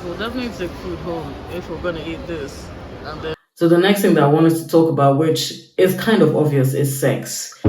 We'll definitely take food home if we're gonna eat this. And then so the next thing that I wanted to talk about, which is kind of obvious, is sex.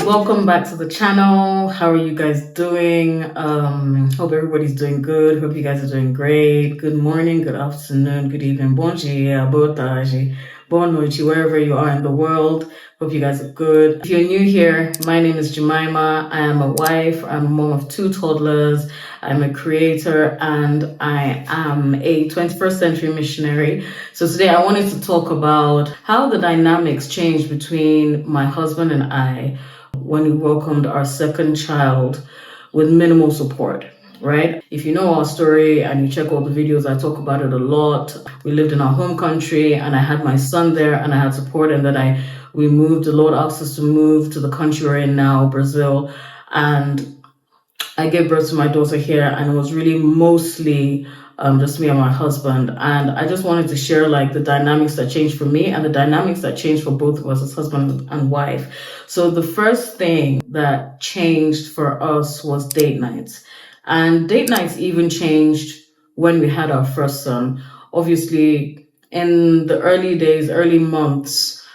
Welcome back to the channel. How are you guys doing? Hope everybody's doing good. Hope you guys are doing great. Good morning, good afternoon, good evening, bon dia, bon tarde, bon noite, wherever you are in the world. Hope you guys are good. If you're new here, my name is Jemima. I am a wife. I'm a mom of 2 toddlers. I'm a creator and I am a 21st century missionary. So today I wanted to talk about how the dynamics changed between my husband and I when we welcomed our second child with minimal support, right? If you know our story and you check all the videos, I talk about it a lot. We lived in our home country and I had my son there and I had support, and then we moved. The Lord asked us to move to the country we're in now, Brazil, and I gave birth to my daughter here, and it was really mostly just me and my husband. And I just wanted to share like the dynamics that changed for me and the dynamics that changed for both of us as husband and wife. So the first thing that changed for us was date nights. And date nights even changed when we had our first son. Obviously, in the early days, early months,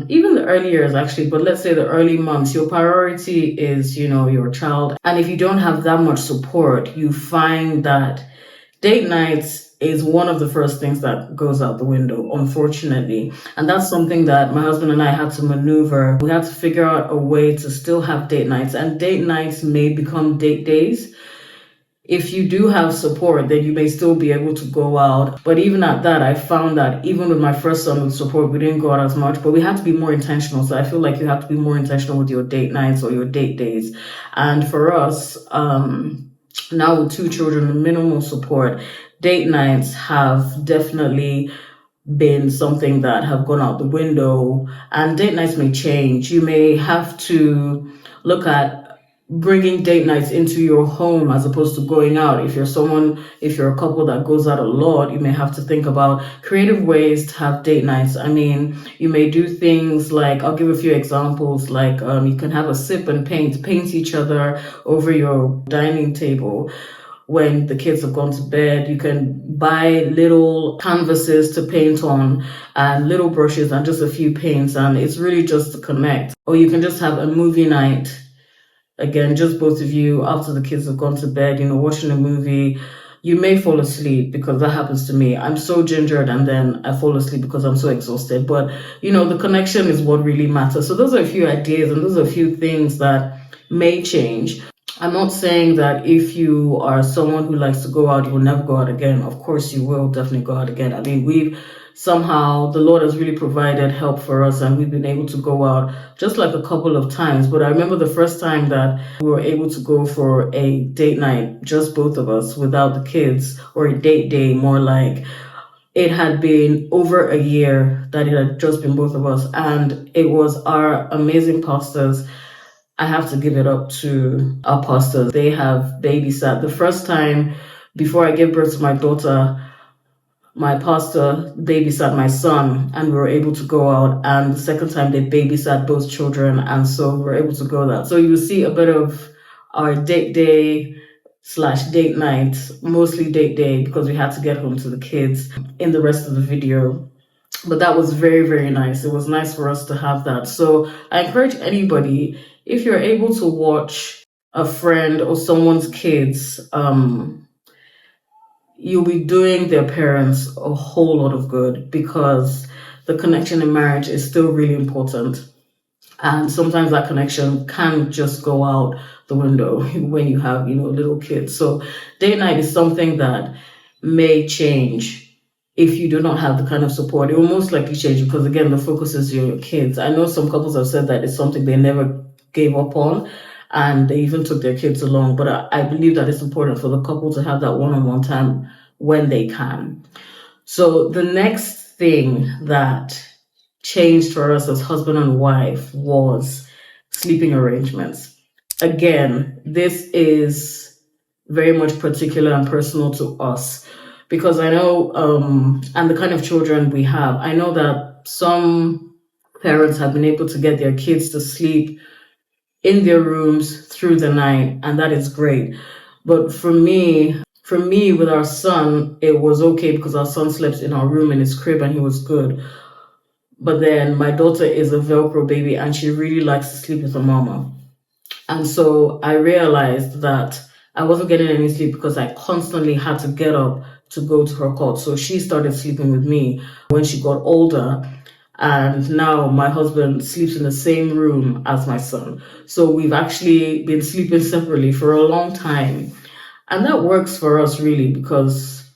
even the early years actually, but let's say the early months, your priority is, your child. And if you don't have that much support, you find that date nights is one of the first things that goes out the window, unfortunately. And that's something that my husband and I had to maneuver. We had to figure out a way to still have date nights, and date nights may become date days. If you do have support, then you may still be able to go out. But even at that, I found that even with my first son with support, we didn't go out as much, but we had to be more intentional. So I feel like you have to be more intentional with your date nights or your date days. And for us, now with 2 children and minimal support, date nights have definitely been something that have gone out the window, and date nights may change. You may have to look at bringing date nights into your home as opposed to going out. If you're a couple that goes out a lot, you may have to think about creative ways to have date nights. I mean, you may do things like, I'll give a few examples, like you can have a sip and paint each other over your dining table. When the kids have gone to bed, you can buy little canvases to paint on and little brushes and just a few paints, and it's really just to connect. Or you can just have a movie night. Again, just both of you after the kids have gone to bed, watching a movie. You may fall asleep, because that happens to me. I'm so gingered and then I fall asleep because I'm so exhausted. But, the connection is what really matters. So those are a few ideas and those are a few things that may change. I'm not saying that if you are someone who likes to go out, you will never go out again. Of course, you will definitely go out again. I mean, somehow the Lord has really provided help for us and we've been able to go out just like a couple of times. But I remember the first time that we were able to go for a date night, just both of us without the kids, or a date day more like, it had been over a year that it had just been both of us. And it was our amazing pastors. I have to give it up to our pastors. They have babysat. The first time before I gave birth to my daughter, my pastor babysat my son and we were able to go out, and the second time they babysat both children, and so we were able to go out. So you will see a bit of our date day / date night, mostly date day because we had to get home to the kids in the rest of the video. But that was very, very nice. It was nice for us to have that. So I encourage anybody, if you're able to watch a friend or someone's kids, you'll be doing their parents a whole lot of good, because the connection in marriage is still really important. And sometimes that connection can just go out the window when you have, little kids. So date night is something that may change if you do not have the kind of support. It will most likely change because, again, the focus is your kids. I know some couples have said that it's something they never gave up on, and they even took their kids along. But I believe that it's important for the couple to have that one-on-one time when they can. So the next thing that changed for us as husband and wife was sleeping arrangements. Again, this is very much particular and personal to us because I know, and the kind of children we have, I know that some parents have been able to get their kids to sleep in their rooms through the night, and that is great. But for me, with our son, it was okay because our son slept in our room in his crib and he was good. But then my daughter is a Velcro baby and she really likes to sleep with her mama. And so I realized that I wasn't getting any sleep because I constantly had to get up to go to her cot. So she started sleeping with me when she got older. And now my husband sleeps in the same room as my son. So we've actually been sleeping separately for a long time. And that works for us really because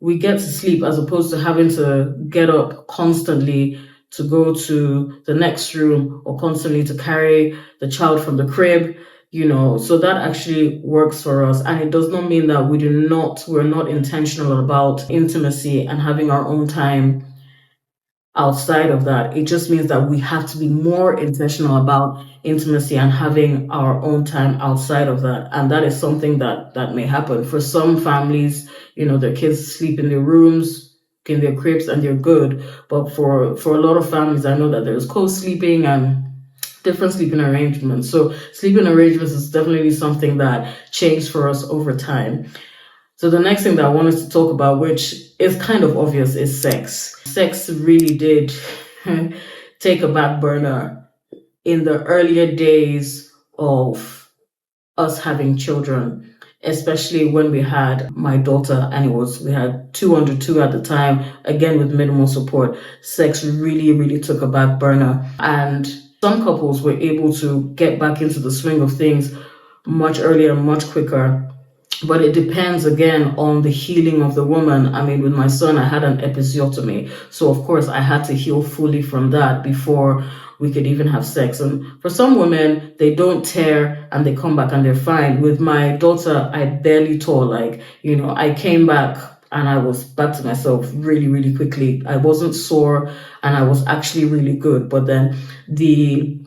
we get to sleep as opposed to having to get up constantly to go to the next room or constantly to carry the child from the crib, so that actually works for us. And it does not mean that we're not intentional about intimacy and having our own time outside of that. It just means that we have to be more intentional about intimacy and having our own time outside of that. And that is something that may happen. For some families, their kids sleep in their rooms, in their cribs, and they're good. But for a lot of families, I know that there's co-sleeping and different sleeping arrangements. So sleeping arrangements is definitely something that changed for us over time. So the next thing that I wanted to talk about, which is kind of obvious, is sex. Sex really did take a back burner in the earlier days of us having children, especially when we had my daughter, and we had 2 under 2 at the time, again with minimal support. Sex really, really took a back burner. And some couples were able to get back into the swing of things much earlier, much quicker. But it depends again on the healing of the woman. I mean, with my son, I had an episiotomy. So of course I had to heal fully from that before we could even have sex. And for some women, they don't tear and they come back and they're fine. With my daughter, I barely tore. I came back and I was back to myself really, really quickly. I wasn't sore and I was actually really good. But then the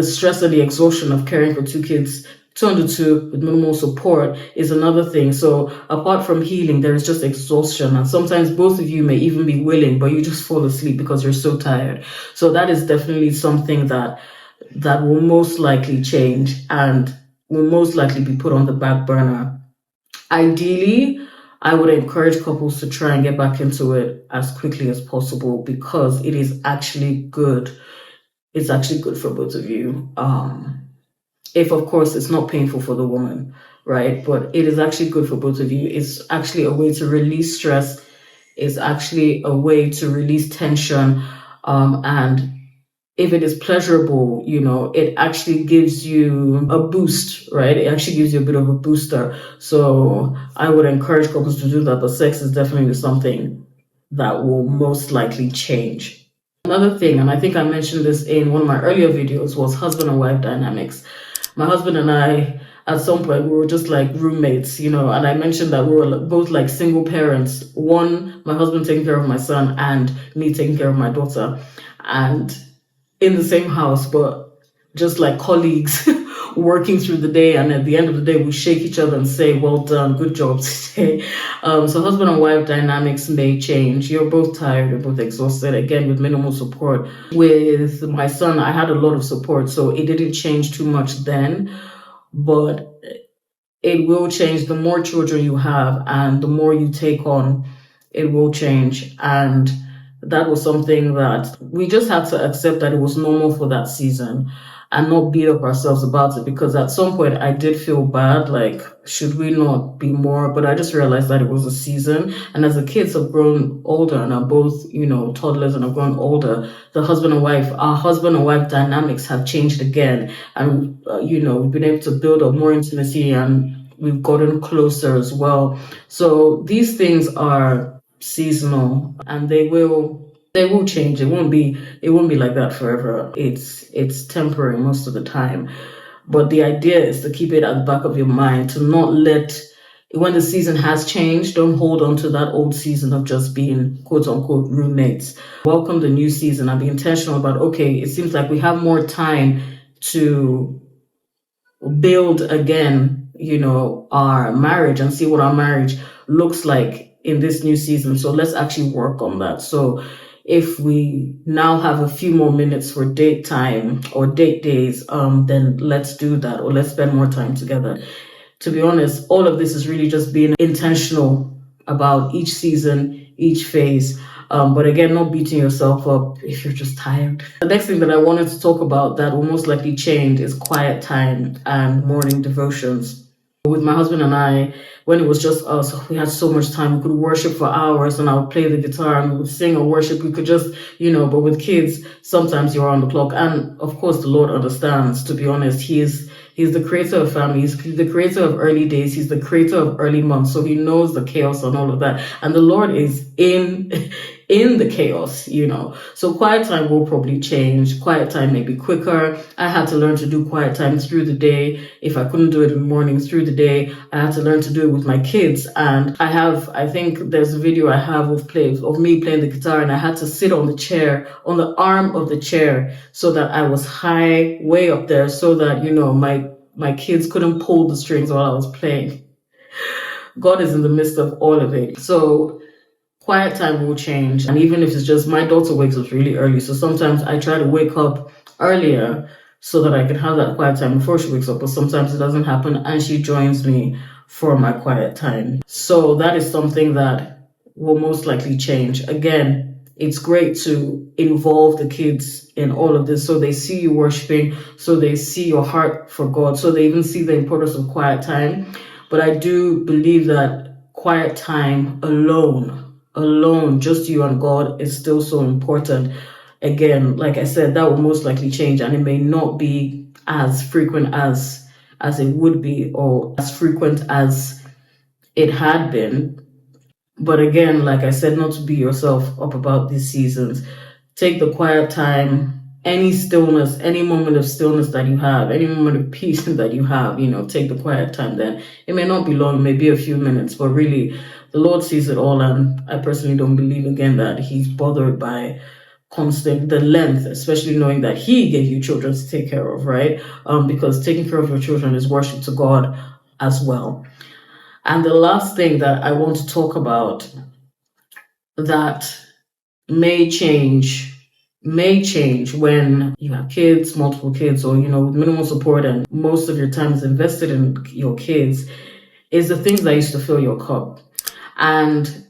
stress and the exhaustion of caring for 2 kids, 2 under 2 with minimal support, is another thing. So apart from healing, there is just exhaustion. And sometimes both of you may even be willing, but you just fall asleep because you're so tired. So that is definitely something that will most likely change and will most likely be put on the back burner. Ideally, I would encourage couples to try and get back into it as quickly as possible because it is actually good. It's actually good for both of you. If, of course, it's not painful for the woman, right? But it is actually good for both of you. It's actually a way to release stress. It's actually a way to release tension. And if it is pleasurable, it actually gives you a boost, right? It actually gives you a bit of a booster. So I would encourage couples to do that. But sex is definitely something that will most likely change. Another thing, and I think I mentioned this in one of my earlier videos, was husband and wife dynamics. My husband and I, at some point, we were just like roommates, and I mentioned that we were both like single parents. My husband taking care of my son and me taking care of my daughter. And in the same house, but just like colleagues working through the day. And at the end of the day, we shake each other and say, well done, good job today. So husband and wife dynamics may change. You're both tired, you're both exhausted, again, with minimal support. With my son, I had a lot of support, so it didn't change too much then, but it will change. The more children you have and the more you take on, it will change. And that was something that we just had to accept that it was normal for that season and not beat up ourselves about it, because at some point I did feel bad, like, should we not be more? But I just realized that it was a season. And as the kids have grown older and are both, toddlers and have grown older, our husband and wife dynamics have changed again. And, we've been able to build up more intimacy and we've gotten closer as well. So these things are seasonal and they will change. It won't be like that forever. It's temporary most of the time. But the idea is to keep it at the back of your mind, to not let, when the season has changed, don't hold on to that old season of just being quote unquote roommates. Welcome the new season and be intentional about, okay, it seems like we have more time to build again, our marriage and see what our marriage looks like in this new season. So let's actually work on that. So if we now have a few more minutes for date time or date days, then let's do that, or let's spend more time together. To be honest, all of this is really just being intentional about each season, each phase. But again, not beating yourself up if you're just tired. The next thing that I wanted to talk about that will most likely change is quiet time and morning devotions. With my husband and I, when it was just us, we had so much time. We could worship for hours, and I would play the guitar and we would sing or worship. We could just, but with kids, sometimes you're on the clock. And of course, the Lord understands, to be honest. He's the creator of families. He's the creator of early days. He's the creator of early months. So he knows the chaos and all of that. And the Lord is in the chaos, So quiet time will probably change. Quiet time may be quicker. I had to learn to do quiet time through the day. If I couldn't do it in the mornings through the day, I had to learn to do it with my kids. And I think there's a video I have of me playing the guitar, and I had to sit on the chair, on the arm of the chair, so that I was high, way up there, so that, my kids couldn't pull the strings while I was playing. God is in the midst of all of it. So quiet time will change. And even if it's just my daughter wakes up really early, so sometimes I try to wake up earlier so that I can have that quiet time before she wakes up, but sometimes it doesn't happen and she joins me for my quiet time. So that is something that will most likely change. Again, it's great to involve the kids in all of this so they see you worshiping, so they see your heart for God, so they even see the importance of quiet time. But I do believe that quiet time alone, just you and God, is still so important. Again, like I said, that will most likely change, and it may not be as frequent as it would be, or as frequent as it had been. But again, like I said, not to beat yourself up about these seasons. Take the quiet time, any stillness, any moment of stillness that you have, any moment of peace that you have, take the quiet time then. It may not be long, it may be a few minutes, but really, the Lord sees it all, and I personally don't believe, again, that He's bothered by the length, especially knowing that He gave you children to take care of, right? Because taking care of your children is worship to God as well. And the last thing that I want to talk about that may change when you have kids, multiple kids, or, with minimal support and most of your time is invested in your kids, is the things that used to fill your cup. And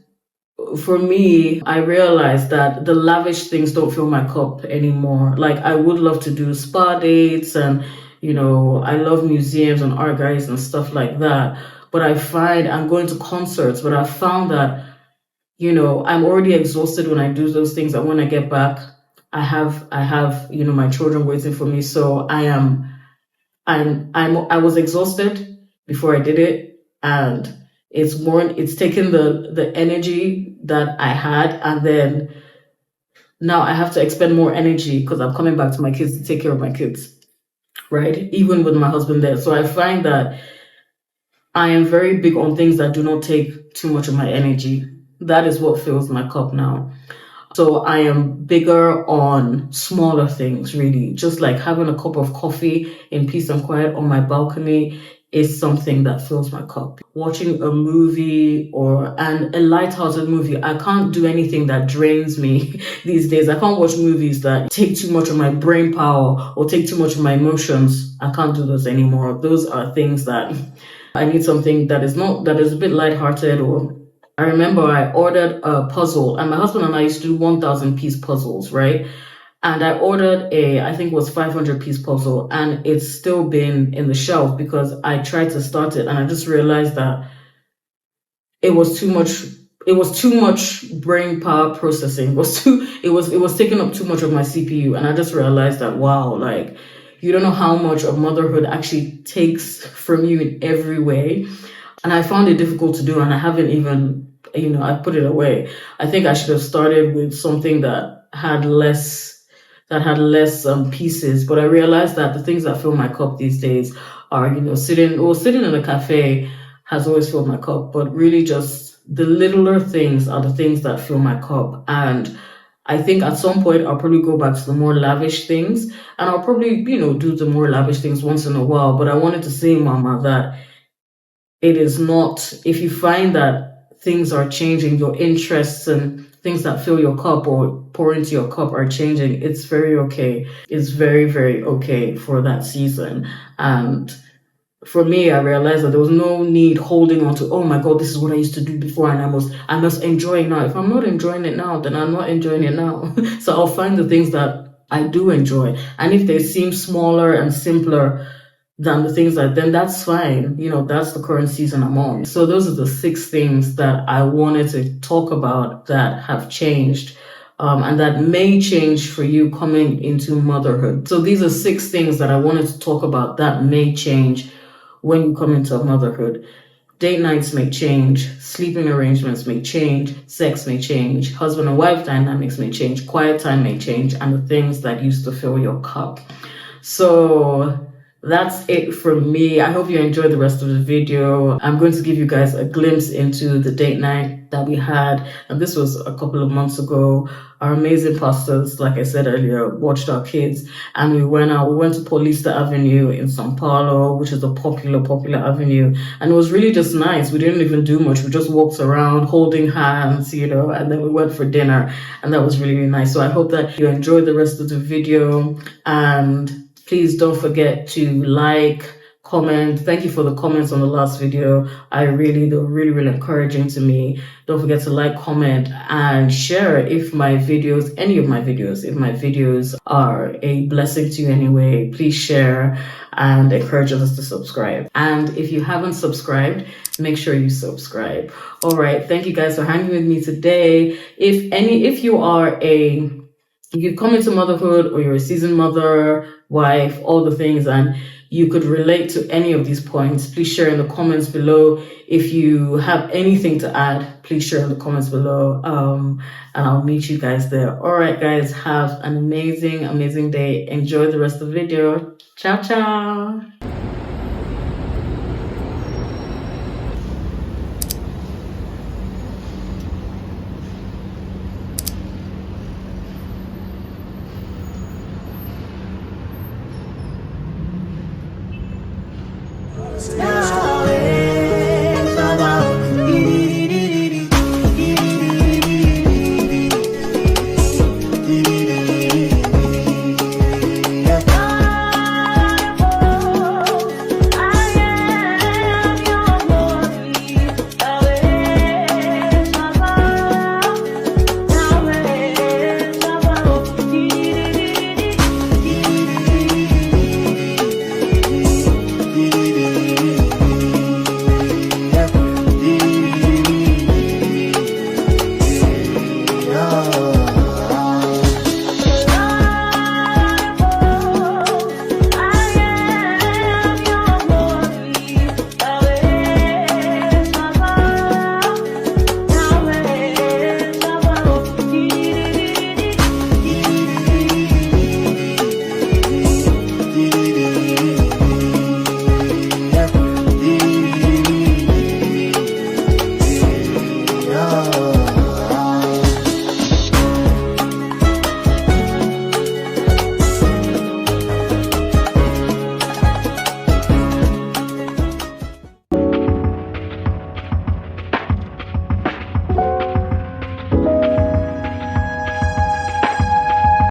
for me, I realized that the lavish things don't fill my cup anymore. Like, I would love to do spa dates and, I love museums and art galleries and stuff like that. But I find I'm going to concerts, but I found that, I'm already exhausted when I do those things. And when I get back, I have, my children waiting for me. So I was exhausted before I did it. And it's taken the energy that I had, and then now I have to expend more energy because I'm coming back to my kids to take care of my kids, right? Even with my husband there. So I find that I am very big on things that do not take too much of my energy. That is what fills my cup now. So I am bigger on smaller things, really. Just like having a cup of coffee in peace and quiet on my balcony is something that fills my cup. Watching a movie and a light-hearted movie. I can't do anything that drains me these days. I can't watch movies that take too much of my brain power or take too much of my emotions. I can't do those anymore. Those are things that I need something that is a bit lighthearted. Or I remember I ordered a puzzle, and my husband and I used to do 1,000-piece puzzles, right? And I ordered I think it was 500-piece puzzle, and it's still been in the shelf because I tried to start it, and I just realized that it was too much. It was too much brain power processing. It was taking up too much of my CPU, and I just realized that, wow, like, you don't know how much of motherhood actually takes from you in every way. And I found it difficult to do, and I haven't even, I put it away. I think I should have started with something that had less pieces. But I realized that the things that fill my cup these days are, sitting in a cafe has always filled my cup. But really just the littler things are the things that fill my cup. And I think at some point I'll probably go back to the more lavish things, and I'll probably, do the more lavish things once in a while. But I wanted to say, Mama, that it is not, if you find that things are changing, your interests and things that fill your cup or pour into your cup are changing, it's very okay. It's very, very okay for that season. And for me, I realized that there was no need holding on to, oh my God, this is what I used to do before and I must enjoy it now. If I'm not enjoying it now, then I'm not enjoying it now. So I'll find the things that I do enjoy. And if they seem smaller and simpler than the things that, then that's fine. That's the current season I'm on. So those are the 6 things that I wanted to talk about that have changed. And that may change for you coming into motherhood. So these are 6 things that I wanted to talk about that may change when you come into motherhood. Date nights may change, sleeping arrangements may change, sex may change, husband and wife dynamics may change, quiet time may change, and the things that used to fill your cup. So that's it from me. I hope you enjoyed the rest of the video. I'm going to give you guys a glimpse into the date night that we had. And this was a couple of months ago. Our amazing pastors, like I said earlier, watched our kids. And we went out. We went to Paulista Avenue in São Paulo, which is a popular avenue. And it was really just nice. We didn't even do much. We just walked around holding hands, and then we went for dinner. And that was really, really nice. So I hope that you enjoyed the rest of the video. And please don't forget to like, comment. Thank you for the comments on the last video. They're really, really encouraging to me. Don't forget to like, comment, and share if my videos, if my videos are a blessing to you anyway, please share and encourage others to subscribe. And if you haven't subscribed, make sure you subscribe. All right. Thank you guys for hanging with me today. If you've come into motherhood or you're a seasoned mother, wife, all the things, and you could relate to any of these points, please share in the comments below. If you have anything to add, please share in the comments below. And I'll meet you guys there. All right, guys, have an amazing, amazing day. Enjoy the rest of the video. Ciao, ciao. Yeah.